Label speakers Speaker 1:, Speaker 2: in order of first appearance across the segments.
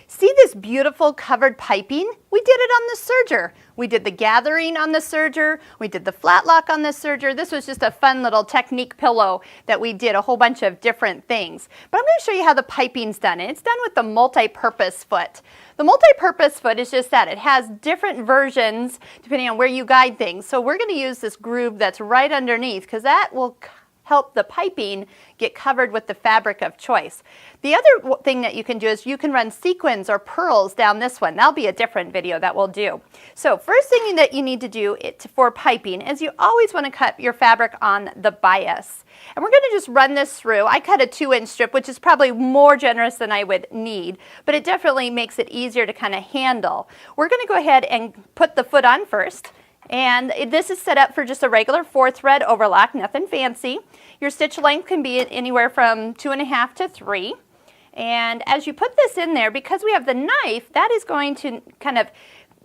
Speaker 1: See this beautiful covered piping? We did it on the serger. We did the gathering on the serger. We did the flat lock on the serger. This was just a fun little technique pillow that we did a whole bunch of different things. But I'm going to show you how the piping's done. And it's done with the multi-purpose foot. The multi-purpose foot is just that. It has different versions depending on where you guide things. So we're going to use this groove that's right underneath because that will help the piping get covered with the fabric of choice. The other thing that you can do is you can run sequins or pearls down this one. That'll be a different video that we'll do. So first thing that you need to do for piping is you always want to cut your fabric on the bias. And we're going to just run this through. I cut a 2-inch strip, which is probably more generous than I would need, but it definitely makes it easier to kind of handle. We're going to go ahead and put the foot on first. And this is set up for just a regular 4-thread overlock, nothing fancy. Your stitch length can be anywhere from 2.5 to 3. And as you put this in there, because we have the knife, that is going to kind of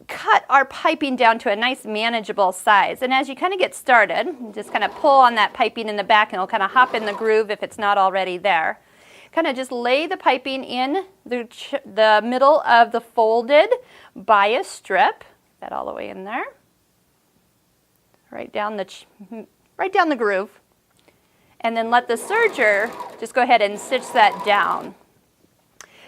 Speaker 1: cut our piping down to a nice manageable size. And as you kind of get started, just kind of pull on that piping in the back and it'll kind of hop in the groove if it's not already there. Kind of just lay the piping in the middle of the folded bias strip. That all the way in there. Right down the groove, and then let the serger just go ahead and stitch that down.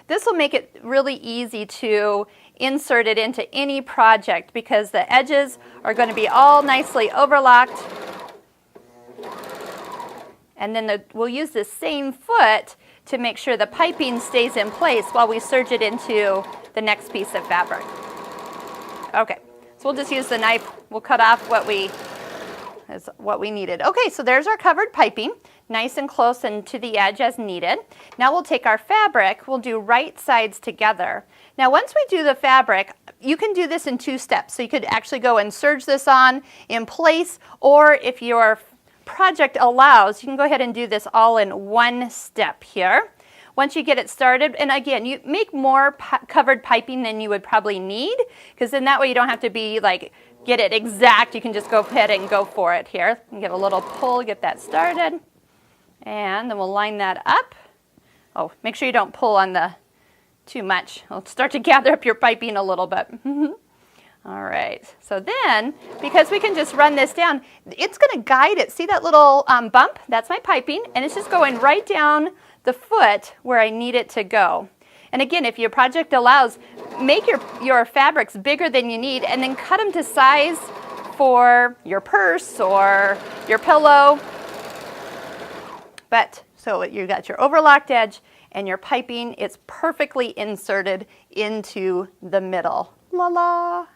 Speaker 1: This will make it really easy to insert it into any project because the edges are going to be all nicely overlocked, and then we'll use the same foot to make sure the piping stays in place while we serge it into the next piece of fabric. Okay, so we'll just use the knife. We'll cut off what we needed. Okay, so there's our covered piping, nice and close and to the edge as needed. Now we'll take our fabric, we'll do right sides together. Now once we do the fabric, you can do this in 2 steps. So you could actually go and serge this on in place, or if your project allows, you can go ahead and do this all in 1 step here. Once you get it started, and again, you make more covered piping than you would probably need, because then that way you don't have to be like, get it exact. You can just go ahead and go for it here. And give a little pull, get that started. And then we'll line that up. Oh, make sure you don't pull on the too much. It'll start to gather up your piping a little bit. All right, so then, because we can just run this down, it's going to guide it. See that little bump? That's my piping, and it's just going right down the foot where I need it to go. And again, if your project allows, make your fabrics bigger than you need and then cut them to size for your purse or your pillow. But so you got your overlocked edge and your piping, it's perfectly inserted into the middle. La la.